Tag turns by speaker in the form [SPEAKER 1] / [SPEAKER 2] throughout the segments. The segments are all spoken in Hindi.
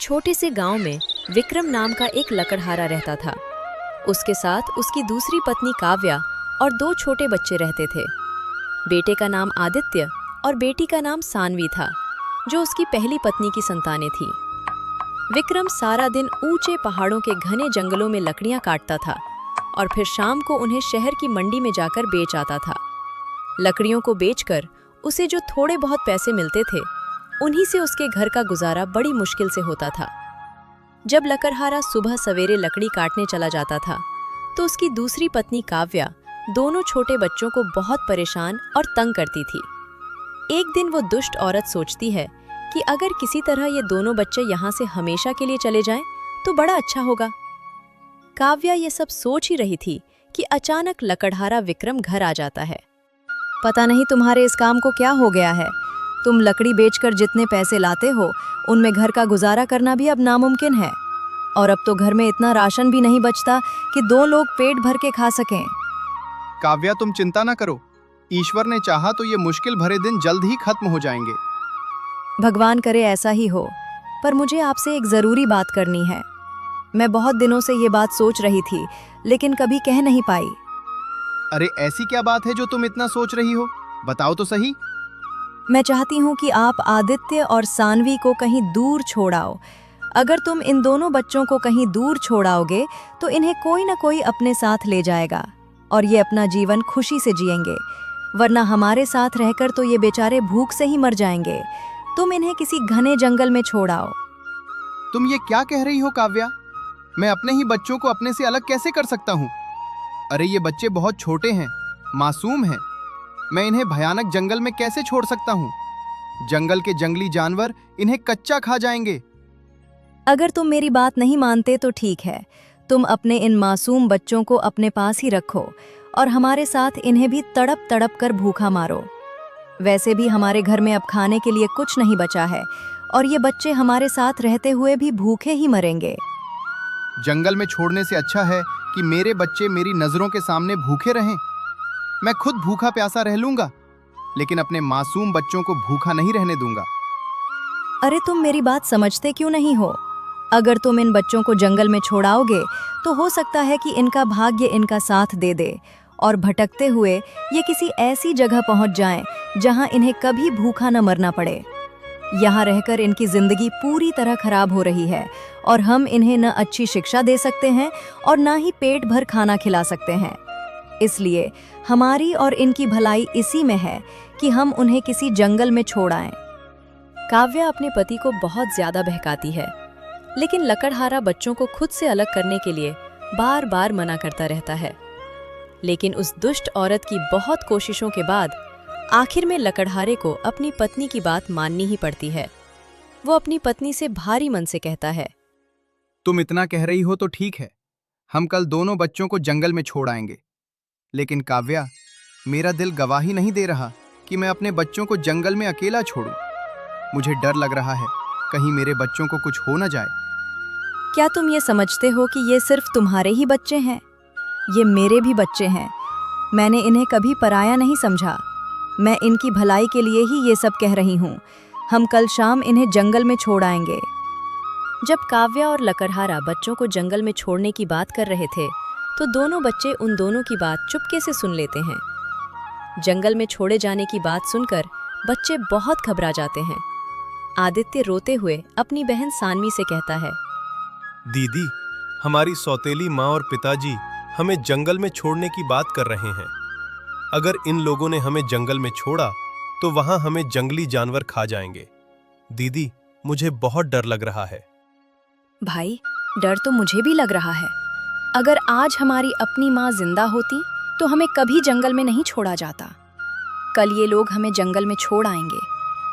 [SPEAKER 1] छोटे से गांव में विक्रम नाम का एक लकड़हारा रहता था। उसके साथ उसकी दूसरी पत्नी काव्या और दो छोटे बच्चे रहते थे। बेटे का नाम आदित्य और बेटी का नाम सानवी था, जो उसकी पहली पत्नी की संतानें थीं। विक्रम सारा दिन ऊंचे पहाड़ों के घने जंगलों में लकड़ियां काटता था और फिर शाम को उन्हें शहर की मंडी में जाकर बेच आता था। लकड़ियों को बेचकर उसे जो थोड़े बहुत पैसे मिलते थे, उन्हीं से उसके घर का गुजारा बड़ी मुश्किल से होता था। जब लकड़हारा सुबह सवेरे लकड़ी काटने चला जाता था, तो उसकी दूसरी पत्नी काव्या दोनों छोटे बच्चों को बहुत परेशान और तंग करती थी। एक दिन वो दुष्ट औरत सोचती है कि अगर किसी तरह ये दोनों बच्चे यहाँ से हमेशा के लिए चले जाएं, तो बड़ा अच्छा होगा। काव्या ये सब सोच ही रही थी कि अचानक लकड़हारा विक्रम घर आ जाता है।
[SPEAKER 2] पता नहीं तुम्हारे इस काम को क्या हो गया है। तुम लकड़ी बेचकर जितने पैसे लाते हो, उनमें घर का गुजारा करना भी अब नामुमकिन है। और अब तो घर में इतना राशन भी नहीं बचता कि दो लोग पेट भर के खा सकें।
[SPEAKER 3] काव्या, तुम चिंता न करो। ईश्वर ने चाहा तो ये मुश्किल भरे दिन जल्द ही खत्म हो जाएंगे।
[SPEAKER 2] भगवान करे ऐसा ही हो। पर मुझे आपसे एक ज़रूरी बात करनी है। मैं बहुत दिनों से ये बात सोच रही थी, लेकिन कभी कह नहीं पाई।
[SPEAKER 3] अरे ऐसी क्या बात है जो तुम इतना सोच रही हो? बताओ तो सही।
[SPEAKER 2] मैं चाहती हूँ कि आप आदित्य और सानवी को कहीं दूर छोड़ाओ। अगर तुम इन दोनों बच्चों को कहीं दूर छोड़ाओगे, तो इन्हें कोई न कोई अपने साथ ले जाएगा और ये अपना जीवन खुशी से जिएंगे। वरना हमारे साथ रहकर तो ये बेचारे भूख से ही मर जाएंगे। तुम इन्हें किसी घने जंगल में छोड़ाओ।
[SPEAKER 3] तुम ये क्या कह रही हो काव्या? मैं अपने ही बच्चों को अपने से अलग कैसे कर सकता हूँ? अरे ये बच्चे बहुत छोटे हैं, मासूम हैं। मैं इन्हें भयानक जंगल में कैसे छोड़ सकता हूँ? जंगल के जंगली जानवर इन्हें कच्चा खा जाएंगे।
[SPEAKER 2] अगर तुम मेरी बात नहीं मानते तो ठीक है। तुम अपने इन मासूम बच्चों को अपने पास ही रखो और हमारे साथ इन्हें भी तड़प तड़प कर भूखा मारो। वैसे भी हमारे घर में अब खाने के लिए कुछ नहीं बचा है और ये बच्चे हमारे साथ रहते हुए भी भूखे ही मरेंगे।
[SPEAKER 3] जंगल में छोड़ने से अच्छा है कि मेरे बच्चे मेरी नजरों के सामने भूखे रहें। मैं खुद भूखा प्यासा रह लूंगा, लेकिन अपने मासूम बच्चों को भूखा नहीं रहने दूंगा।
[SPEAKER 2] अरे तुम मेरी बात समझते क्यों नहीं हो? अगर तुम इन बच्चों को जंगल में छोड़ाओगे, तो हो सकता है कि इनका भाग्य इनका साथ दे दे और भटकते हुए ये किसी ऐसी जगह पहुंच जाएं जहां इन्हें कभी भूखा न मरना पड़े। यहाँ रहकर इनकी जिंदगी पूरी तरह खराब हो रही है और हम इन्हें न अच्छी शिक्षा दे सकते हैं और न ही पेट भर खाना खिला सकते हैं। इसलिए हमारी और इनकी भलाई इसी में है कि हम उन्हें किसी जंगल में छोड़ आएं।
[SPEAKER 1] काव्या अपने पति को बहुत ज्यादा बहकाती है, लेकिन लकड़हारा बच्चों को खुद से अलग करने के लिए बार बार मना करता रहता है। लेकिन उस दुष्ट औरत की बहुत कोशिशों के बाद आखिर में लकड़हारे को अपनी पत्नी की बात माननी ही पड़ती है। वो अपनी पत्नी से भारी मन से कहता है,
[SPEAKER 3] तुम इतना कह रही हो तो ठीक है, हम कल दोनों बच्चों को जंगल में छोड़ आएंगे। लेकिन काव्या, मेरा दिल गवाही नहीं दे रहा कि मैं अपने बच्चों को जंगल में अकेला छोड़ूं। मुझे डर लग रहा है, कहीं मेरे बच्चों को कुछ हो न जाए।
[SPEAKER 2] क्या तुम ये समझते हो कि ये सिर्फ तुम्हारे ही बच्चे हैं? ये मेरे भी बच्चे हैं। मैंने इन्हें कभी पराया नहीं समझा। मैं इनकी भलाई के लिए ही ये सब कह रही हूँ। हम कल शाम इन्हें जंगल में छोड़ आएंगे।
[SPEAKER 1] जब काव्या और लकड़हारा बच्चों को जंगल में छोड़ने की बात कर रहे थे, तो दोनों बच्चे उन दोनों की बात चुपके से सुन लेते हैं। जंगल में छोड़े जाने की बात सुनकर बच्चे बहुत घबरा जाते हैं। आदित्य रोते हुए अपनी बहन सानवी से कहता है,
[SPEAKER 4] दीदी, हमारी सौतेली माँ और पिताजी हमें जंगल में छोड़ने की बात कर रहे हैं। अगर इन लोगों ने हमें जंगल में छोड़ा, तो वहां हमें जंगली जानवर खा जाएंगे। दीदी, मुझे बहुत डर लग रहा है।
[SPEAKER 2] भाई, डर तो मुझे भी लग रहा है। अगर आज हमारी अपनी माँ जिंदा होती, तो हमें कभी जंगल में नहीं छोड़ा जाता। कल ये लोग हमें जंगल में छोड़ आएंगे।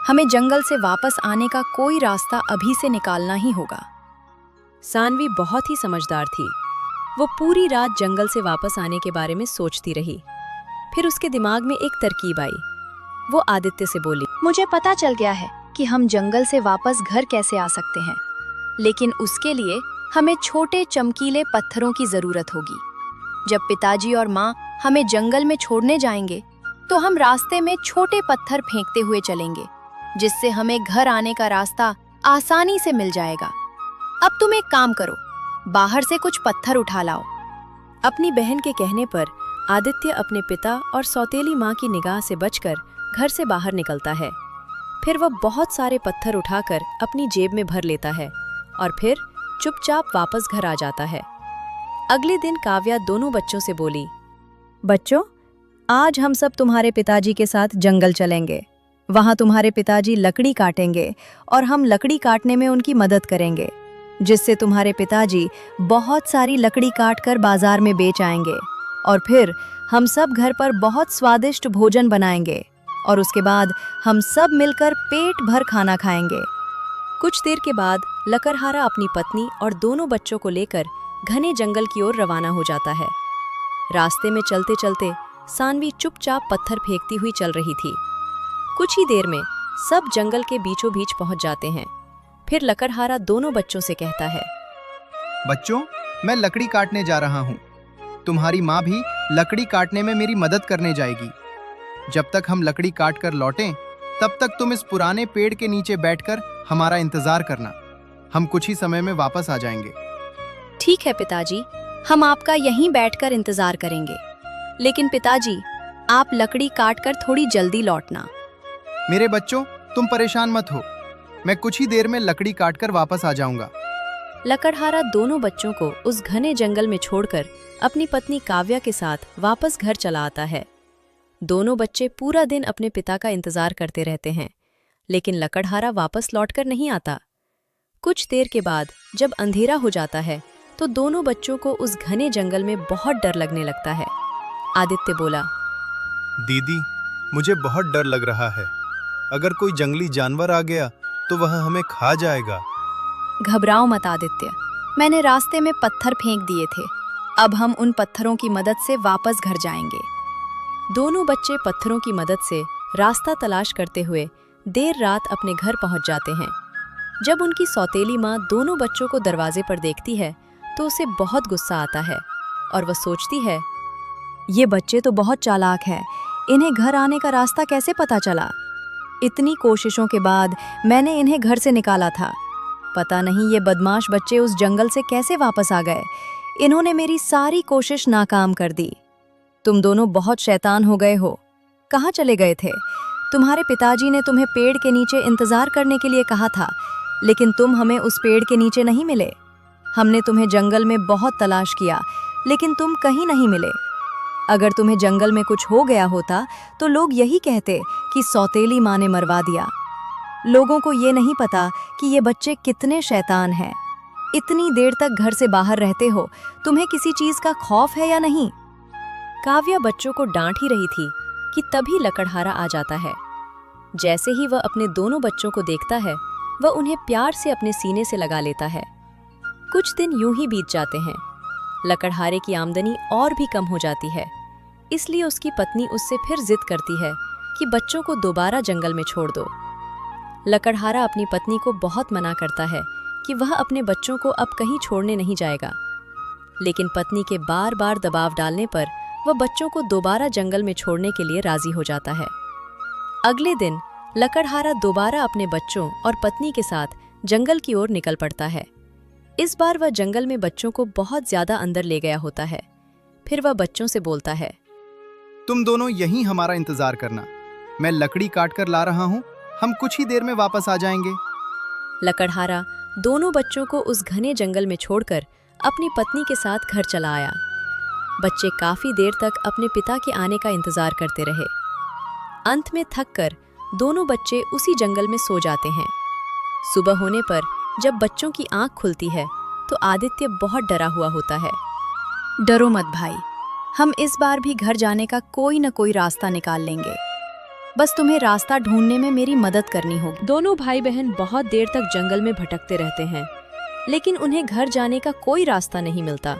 [SPEAKER 2] हमें जंगल से वापस आने का कोई रास्ता अभी से निकालना ही होगा।
[SPEAKER 1] सानवी बहुत ही समझदार थी। वो पूरी रात जंगल से वापस आने के बारे में सोचती रही। फिर उसके दिमाग में एक तरकीब आई। वो आदित्य से बोली,
[SPEAKER 2] मुझे पता चल गया है कि हम जंगल से वापस घर कैसे आ सकते हैं, लेकिन उसके लिए हमें छोटे चमकीले पत्थरों की जरूरत होगी। जब पिताजी और माँ हमें जंगल में छोड़ने जाएंगे, तो हम रास्ते में छोटे पत्थर फेंकते हुए चलेंगे, जिससे हमें घर आने का रास्ता आसानी से मिल जाएगा। अब तुम एक काम करो, बाहर से कुछ पत्थर उठा लाओ।
[SPEAKER 1] अपनी बहन के कहने पर आदित्य अपने पिता और सौतेली माँ की निगाह से बचकर घर से बाहर निकलता है। फिर वह बहुत सारे पत्थर उठाकर अपनी जेब में भर लेता है और फिर चुपचाप वापस घर आ जाता है। अगले दिन काव्या दोनों बच्चों से बोली,
[SPEAKER 2] बच्चों, आज हम सब तुम्हारे पिताजी के साथ जंगल चलेंगे। वहाँ तुम्हारे पिताजी लकड़ी काटेंगे और हम लकड़ी काटने में उनकी मदद करेंगे, जिससे तुम्हारे पिताजी बहुत सारी लकड़ी काटकर बाजार में बेच आएंगे और फिर हम सब घर पर बहुत स्वादिष्ट भोजन बनाएंगे और उसके बाद हम सब मिलकर पेट भर खाना खाएंगे।
[SPEAKER 1] कुछ देर के बाद लकड़हारा अपनी पत्नी और दोनों बच्चों को लेकर घने जंगल की ओर रवाना हो जाता है। रास्ते में चलते चलते सानवी चुपचाप पत्थर फेंकती हुई चल रही थी। कुछ ही देर में सब जंगल के बीचों बीच पहुंच जाते हैं। फिर लकड़हारा दोनों बच्चों से कहता है,
[SPEAKER 3] बच्चों, मैं लकड़ी काटने जा रहा हूँ। तुम्हारी माँ भी लकड़ी काटने में मेरी मदद करने जाएगी। जब तक हम लकड़ी काट कर लौटें, तब तक तुम इस पुराने पेड़ के नीचे बैठकर हमारा इंतजार करना। हम कुछ ही समय में वापस आ जाएंगे।
[SPEAKER 2] ठीक है पिताजी, हम आपका यहीं बैठकर इंतजार करेंगे। लेकिन पिताजी, आप लकड़ी काटकर थोड़ी जल्दी लौटना।
[SPEAKER 3] मेरे बच्चों, तुम परेशान मत हो। मैं कुछ ही देर में लकड़ी काटकर वापस आ जाऊंगा।
[SPEAKER 1] लकड़हारा दोनों बच्चों को उस घने जंगल में छोड़कर अपनी पत्नी काव्या के साथ वापस घर चला आता है। दोनों बच्चे पूरा दिन अपने पिता का इंतजार करते रहते हैं, लेकिन लकड़हारा वापस लौटकर नहीं आता। कुछ देर के बाद जब अंधेरा हो जाता है तो दोनों बच्चों को उस घने जंगल में बहुत डर लगने लगता है। आदित्य बोला,
[SPEAKER 4] दीदी, मुझे बहुत डर लग रहा है। अगर कोई जंगली जानवर आ गया तो वह हमें खा जाएगा।
[SPEAKER 2] घबराओ मत आदित्य, मैंने रास्ते में पत्थर फेंक दिए थे। अब हम उन पत्थरों की मदद से वापस घर जाएंगे।
[SPEAKER 1] दोनों बच्चे पत्थरों की मदद से रास्ता तलाश करते हुए देर रात अपने घर पहुंच जाते हैं। जब उनकी सौतेली माँ दोनों बच्चों को दरवाजे पर देखती है तो उसे बहुत गुस्सा आता है और वह सोचती है,
[SPEAKER 2] ये बच्चे तो बहुत चालाक हैं, इन्हें घर आने का रास्ता कैसे पता चला? इतनी कोशिशों के बाद मैंने इन्हें घर से निकाला था। पता नहीं ये बदमाश बच्चे उस जंगल से कैसे वापस आ गए। इन्होंने मेरी सारी कोशिश नाकाम कर दी। तुम दोनों बहुत शैतान हो गए हो। कहाँ चले गए थे? तुम्हारे पिताजी ने तुम्हें पेड़ के नीचे इंतजार करने के लिए कहा था, लेकिन तुम हमें उस पेड़ के नीचे नहीं मिले। हमने तुम्हें जंगल में बहुत तलाश किया, लेकिन तुम कहीं नहीं मिले। अगर तुम्हें जंगल में कुछ हो गया होता तो लोग यही कहते कि सौतेली माँ ने मरवा दिया। लोगों को ये नहीं पता कि ये बच्चे कितने शैतान हैं। इतनी देर तक घर से बाहर रहते हो, तुम्हें किसी चीज का खौफ है या नहीं?
[SPEAKER 1] काव्या बच्चों को डांट ही रही थी कि तभी लकड़हारा आ जाता है। जैसे ही वह अपने दोनों बच्चों को देखता है, वह उन्हें प्यार से अपने सीने से लगा लेता है। कुछ दिन यूं ही बीत जाते हैं। लकड़हारे की आमदनी और भी कम हो जाती है, इसलिए उसकी पत्नी उससे फिर जिद करती है कि बच्चों को दोबारा जंगल में छोड़ दो। लकड़हारा अपनी पत्नी को बहुत मना करता है कि वह अपने बच्चों को अब कहीं छोड़ने नहीं जाएगा, लेकिन पत्नी के बार बार दबाव डालने पर वह बच्चों को दोबारा जंगल में छोड़ने के लिए राजी हो जाता है। अगले दिन लकड़हारा दोबारा अपने बच्चों और पत्नी के साथ जंगल की ओर निकल पड़ता है। इस बार वह जंगल में बच्चों को बहुत ज्यादा अंदर ले गया होता है। फिर वह बच्चों से बोलता है,
[SPEAKER 3] तुम दोनों यहीं हमारा इंतजार करना। मैं लकड़ी काट कर ला रहा हूँ। हम कुछ ही देर में वापस आ जाएंगे।
[SPEAKER 1] लकड़हारा दोनों बच्चों को उस घने जंगल में छोड़कर अपनी पत्नी के साथ घर चला आया। बच्चे काफी देर तक अपने पिता के आने का इंतजार करते रहे। अंत में थककर दोनों बच्चे उसी जंगल में सो जाते हैं। सुबह होने पर जब बच्चों की आंख खुलती है तो आदित्य बहुत डरा हुआ होता है।
[SPEAKER 2] डरो मत भाई, हम इस बार भी घर जाने का कोई न कोई रास्ता निकाल लेंगे। बस तुम्हें रास्ता ढूंढने में मेरी मदद करनी होगी।
[SPEAKER 1] दोनों भाई बहन बहुत देर तक जंगल में भटकते रहते हैं, लेकिन उन्हें घर जाने का कोई रास्ता नहीं मिलता।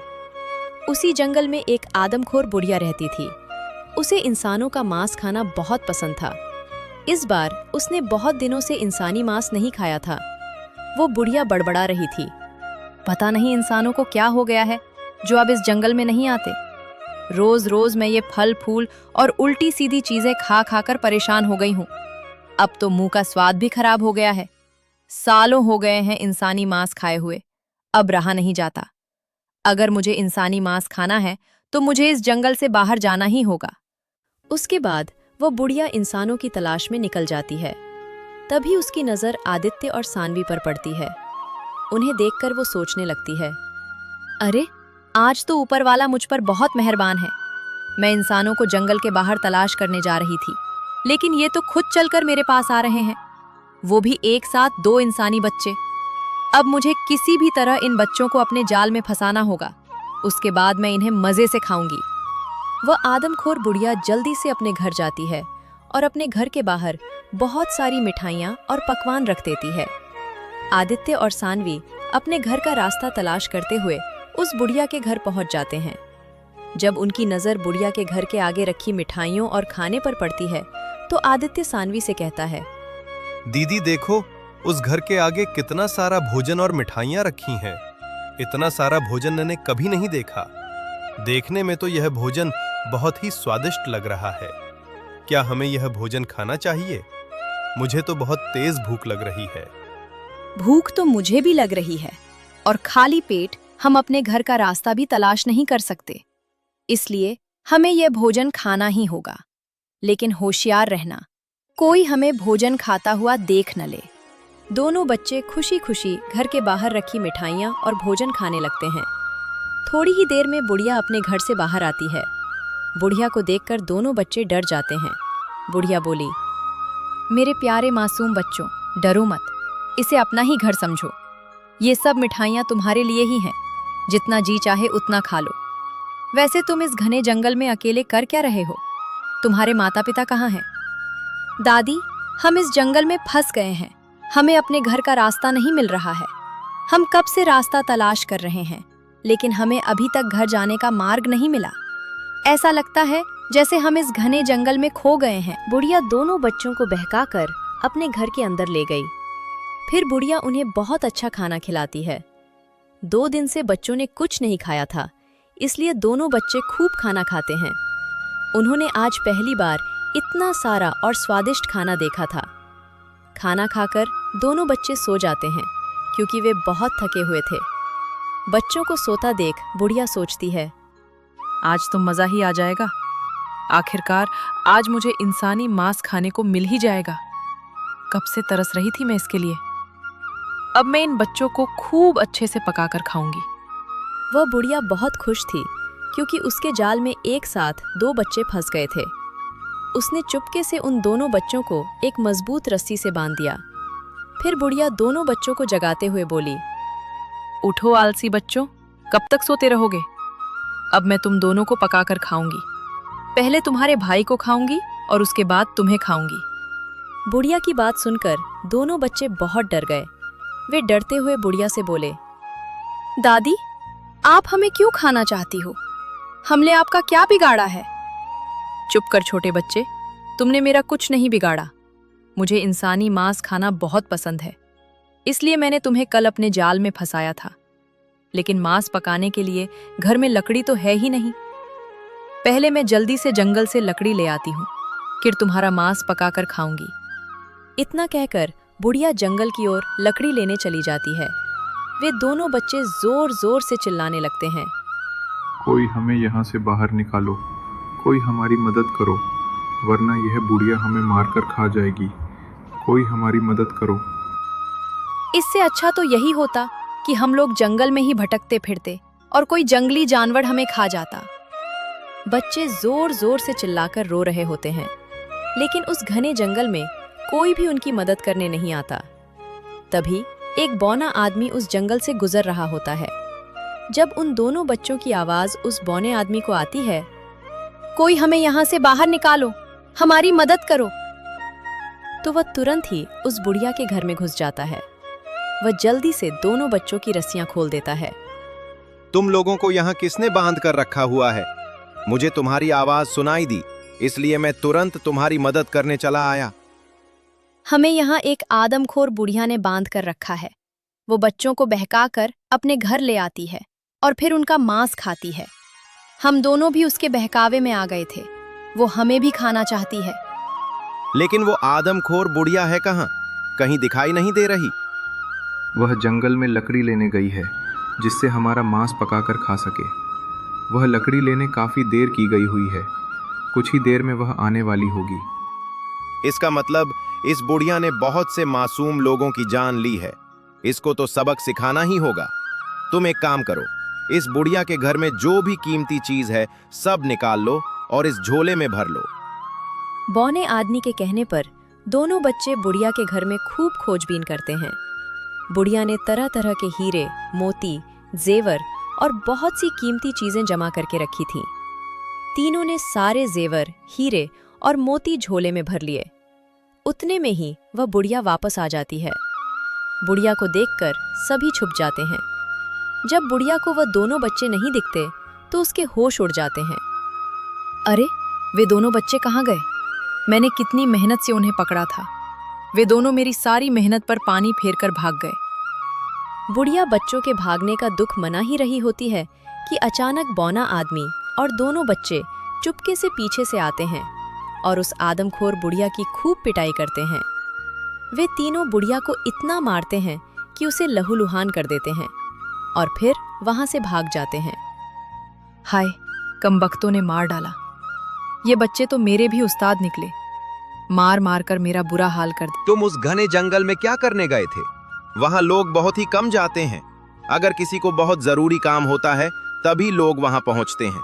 [SPEAKER 1] उसी जंगल में एक आदमखोर बुढ़िया रहती थी। उसे इंसानों का मांस खाना बहुत पसंद था। इस बार उसने बहुत दिनों से इंसानी मांस नहीं खाया था। वो बुढ़िया बड़बड़ा रही थी,
[SPEAKER 2] पता नहीं इंसानों को क्या हो गया है जो अब इस जंगल में नहीं आते। रोज रोज मैं ये फल फूल और उल्टी सीधी चीजें खा खाकर परेशान हो गई हूँ। अब तो मुंह का स्वाद भी खराब हो गया है। सालों हो गए हैं इंसानी मांस खाए हुए, अब रहा नहीं जाता। अगर मुझे इंसानी मांस खाना है तो मुझे इस जंगल से बाहर जाना ही होगा।
[SPEAKER 1] उसके बाद वो बुढ़िया इंसानों की तलाश में निकल जाती है। तभी उसकी नज़र आदित्य और सानवी पर पड़ती है। उन्हें देखकर वो सोचने लगती है,
[SPEAKER 2] अरे, आज तो ऊपर वाला मुझ पर बहुत मेहरबान है। मैं इंसानों को जंगल के बाहर तलाश करने जा रही थी, लेकिन ये तो खुद चलकर मेरे पास आ रहे हैं, वो भी एक साथ 2 इंसानी बच्चे। अब मुझे किसी भी तरह इन बच्चों को अपने जाल में फंसाना होगा। उसके बाद मैं इन्हें मज़े से खाऊंगी।
[SPEAKER 1] वह आदमखोर बुढ़िया जल्दी से अपने घर जाती है और अपने घर के बाहर बहुत सारी मिठाइयाँ और पकवान रख देती है। आदित्य और सानवी अपने घर का रास्ता तलाश करते हुए उस बुढ़िया के घर पहुंच जाते हैं। जब उनकी नज़र बुढ़िया के घर के आगे रखी मिठाइयों और खाने पर पड़ती है तो आदित्य सानवी से कहता है,
[SPEAKER 4] दीदी देखो, उस घर के आगे कितना सारा भोजन और मिठाइयाँ रखी हैं। इतना सारा भोजन मैंने कभी नहीं देखा। देखने में तो यह भोजन बहुत ही स्वादिष्ट लग रहा है। क्या हमें यह भोजन खाना चाहिए? मुझे तो बहुत तेज भूख लग रही है।
[SPEAKER 2] भूख तो मुझे भी लग रही है, और खाली पेट हम अपने घर का रास्ता भी तलाश नहीं कर सकते। इसलिए हमें यह भोजन खाना ही होगा। लेकिन होशियार रहना, कोई हमें भोजन खाता हुआ देख न ले।
[SPEAKER 1] दोनों बच्चे खुशी खुशी घर के बाहर रखी मिठाइयाँ और भोजन खाने लगते हैं। थोड़ी ही देर में बुढ़िया अपने घर से बाहर आती है। बुढ़िया को देखकर दोनों बच्चे डर जाते हैं। बुढ़िया बोली,
[SPEAKER 2] मेरे प्यारे मासूम बच्चों, डरो मत। इसे अपना ही घर समझो। ये सब मिठाइयाँ तुम्हारे लिए ही हैं। जितना जी चाहे उतना खा लो। वैसे तुम इस घने जंगल में अकेले कर क्या रहे हो? तुम्हारे माता पिता कहाँ हैं? दादी, हम इस जंगल में फंस गए हैं। हमें अपने घर का रास्ता नहीं मिल रहा है। हम कब से रास्ता तलाश कर रहे हैं, लेकिन हमें अभी तक घर जाने का मार्ग नहीं मिला। ऐसा लगता है जैसे हम इस घने जंगल में खो गए हैं।
[SPEAKER 1] बुढ़िया दोनों बच्चों को बहकाकर अपने घर के अंदर ले गई। फिर बुढ़िया उन्हें बहुत अच्छा खाना खिलाती है। 2 दिन से बच्चों ने कुछ नहीं खाया था, इसलिए दोनों बच्चे खूब खाना खाते हैं। उन्होंने आज पहली बार इतना सारा और स्वादिष्ट खाना देखा था। खाना खाकर दोनों बच्चे सो जाते हैं, क्योंकि वे बहुत थके हुए थे। बच्चों को सोता देख बुढ़िया सोचती है,
[SPEAKER 5] आज तो मज़ा ही आ जाएगा। आखिरकार आज मुझे इंसानी मांस खाने को मिल ही जाएगा। कब से तरस रही थी मैं इसके लिए। अब मैं इन बच्चों को खूब अच्छे से पकाकर खाऊंगी।
[SPEAKER 1] वह बुढ़िया बहुत खुश थी, क्योंकि उसके जाल में एक साथ 2 बच्चे फंस गए थे। उसने चुपके से उन दोनों बच्चों को एक मजबूत रस्सी से बांध दिया। फिर बुढ़िया दोनों बच्चों को जगाते हुए बोली,
[SPEAKER 5] उठो आलसी बच्चों, कब तक सोते रहोगे? अब मैं तुम दोनों को पकाकर खाऊंगी। पहले तुम्हारे भाई को खाऊंगी और उसके बाद तुम्हें खाऊंगी।
[SPEAKER 1] बुढ़िया की बात सुनकर दोनों बच्चे बहुत डर गए। वे डरते हुए बुढ़िया से बोले,
[SPEAKER 2] दादी, आप हमें क्यों खाना चाहती हो? हमने आपका क्या बिगाड़ा है?
[SPEAKER 5] चुप कर छोटे बच्चे, तुमने मेरा कुछ नहीं बिगाड़ा। मुझे इंसानी मांस खाना बहुत पसंद है, इसलिए मैंने तुम्हें कल अपने जाल में फंसाया था। लेकिन मांस पकाने के लिए घर में लकड़ी तो है ही नहीं। पहले मैं जल्दी से जंगल से लकड़ी ले आती हूँ, फिर तुम्हारा मांस पकाकर खाऊंगी।
[SPEAKER 1] इतना कहकर बुढ़िया जंगल की ओर लकड़ी लेने चली जाती है। वे दोनों बच्चे जोर जोर से चिल्लाने लगते हैं,
[SPEAKER 6] कोई हमें यहाँ से बाहर निकालो, कोई हमारी मदद करो, वरना यह बुढ़िया हमें मारकर खा जाएगी। कोई हमारी मदद करो।
[SPEAKER 2] इससे अच्छा तो यही होता कि हम लोग जंगल में ही भटकते फिरते और कोई जंगली जानवर हमें खा जाता।
[SPEAKER 1] बच्चे जोर जोर से चिल्लाकर रो रहे होते हैं, लेकिन उस घने जंगल में कोई भी उनकी मदद करने नहीं आता। तभी एक बौना आदमी उस जंगल से गुजर रहा होता है। जब उन दोनों बच्चों की आवाज उस बौने आदमी को आती है,
[SPEAKER 2] कोई हमें यहाँ से बाहर निकालो, हमारी मदद करो,
[SPEAKER 1] तो वह तुरंत ही उस बुढ़िया के घर में घुस जाता है। वह जल्दी से दोनों बच्चों की रस्सियां खोल देता है।
[SPEAKER 7] तुम लोगों को यहाँ किसने बांध कर रखा हुआ है? मुझे तुम्हारी आवाज सुनाई दी, इसलिए मैं तुरंत तुम्हारी मदद करने चला आया।
[SPEAKER 2] हमें यहाँ एक आदमखोर बुढ़िया ने बांध कर रखा है। वो बच्चों को बहकाकर अपने घर ले आती है और फिर उनका मांस खाती है। हम दोनों भी उसके बहकावे में आ गए थे। वो हमें भी खाना चाहती है।
[SPEAKER 7] लेकिन वो आदमखोर बुढ़िया है कहाँ? कहीं दिखाई नहीं दे रही।
[SPEAKER 6] वह जंगल में लकड़ी लेने गई है। जिससे हमारा मांस पकाकर खा सके। वह लकड़ी लेने काफ़ी देर की गई हुई है, कुछ ही देर में वह आने वाली होगी।
[SPEAKER 7] इसका मतलब इस बुढ़िया ने बहुत से मासूम लोगों की जान ली है। इसको तो सबक सिखाना ही होगा। तुम एक काम करो, इस बुढ़िया के घर में जो भी कीमती चीज है सब निकाल लो और इस झोले में भर लो।
[SPEAKER 1] बौने आदमी के कहने पर दोनों बच्चे बुढ़िया के घर में खूब खोजबीन करते हैं। बुढ़िया ने तरह तरह के हीरे, मोती, जेवर और बहुत सी कीमती चीजें जमा करके रखी थीं। तीनों ने सारे जेवर, हीरे और मोती झोले में भर लिए। उतने में ही वह बुढ़िया वापस आ जाती है। बुढ़िया को देखकर सभी छुप जाते हैं। जब बुढ़िया को वह दोनों बच्चे नहीं दिखते तो उसके होश उड़ जाते हैं।
[SPEAKER 5] अरे, वे दोनों बच्चे कहाँ गए? मैंने कितनी मेहनत से उन्हें पकड़ा था। वे दोनों मेरी सारी मेहनत पर पानी फेरकर भाग गए।
[SPEAKER 1] बुढ़िया बच्चों के भागने का दुख मना ही रही होती है कि अचानक बौना आदमी और दोनों बच्चे चुपके से पीछे से आते हैं और उस आदमखोर बुढ़िया की खूब पिटाई करते हैं। वे तीनों बुढ़िया को इतना मारते हैं कि उसे लहूलुहान कर देते हैं और फिर वहां से भाग जाते हैं।
[SPEAKER 5] हाय, कमबख्तों ने मार डाला। ये बच्चे तो मेरे भी उस्ताद निकले। मार मार कर मेरा बुरा हाल कर दिया।
[SPEAKER 7] तुम उस घने जंगल में क्या करने गए थे? वहां लोग बहुत ही कम जाते हैं। अगर किसी को बहुत जरूरी काम होता है तभी लोग वहां पहुंचते हैं।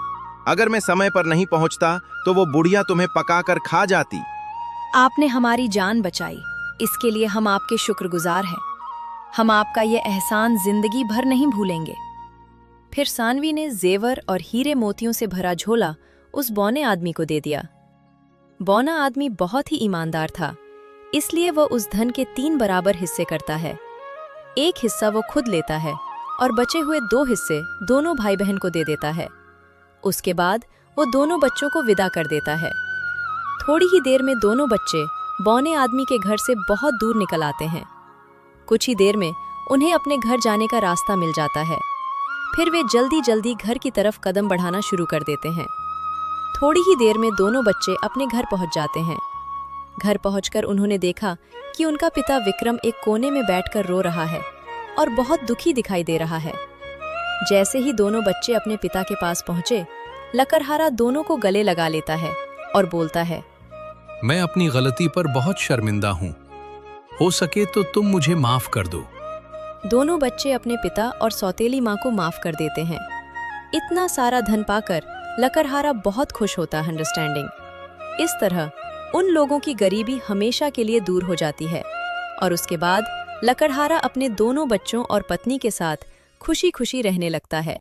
[SPEAKER 7] अगर मैं समय पर नहीं पहुंचता तो वो बुढ़िया तुम्हें पकाकर खा जाती।
[SPEAKER 2] आपने हमारी जान बचाई, इसके लिए हम आपके शुक्रगुजार हैं। हम आपका ये एहसान जिंदगी भर नहीं भूलेंगे।
[SPEAKER 1] फिर सानवी ने जेवर और हीरे मोतियों से भरा झोला उस बौने आदमी को दे दिया। बौना आदमी बहुत ही ईमानदार था, इसलिए वह उस धन के 3 बराबर हिस्से करता है। एक हिस्सा वो खुद लेता है और बचे हुए 2 हिस्से दोनों भाई बहन को दे देता है। उसके बाद वो दोनों बच्चों को विदा कर देता है। थोड़ी ही देर में दोनों बच्चे बौने आदमी के घर से बहुत दूर निकल आते हैं। कुछ ही देर में उन्हें अपने घर जाने का रास्ता मिल जाता है। फिर वे जल्दी जल्दी घर की तरफ कदम बढ़ाना शुरू कर देते हैं। थोड़ी ही देर में दोनों बच्चे अपने घर पहुंच जाते हैं। घर पहुंचकर उन्होंने देखा कि उनका पिता विक्रम एक कोने में बैठकर रो रहा है और बहुत दुखी दिखाई दे रहा है। जैसे ही दोनों बच्चे अपने पिता के पास पहुंचे, लकड़हारा दोनों को गले लगा लेता है और बोलता है,
[SPEAKER 8] मैं अपनी गलती पर बहुत शर्मिंदा हूँ। हो सके तो तुम मुझे माफ कर दो।
[SPEAKER 1] दोनों बच्चे अपने पिता और सौतेली माँ को माफ कर देते हैं। इतना सारा धन पाकर लकड़हारा बहुत खुश होता है। अंडरस्टैंडिंग। इस तरह उन लोगों की गरीबी हमेशा के लिए दूर हो जाती है और उसके बाद लकड़हारा अपने दोनों बच्चों और पत्नी के साथ खुशी खुशी रहने लगता है।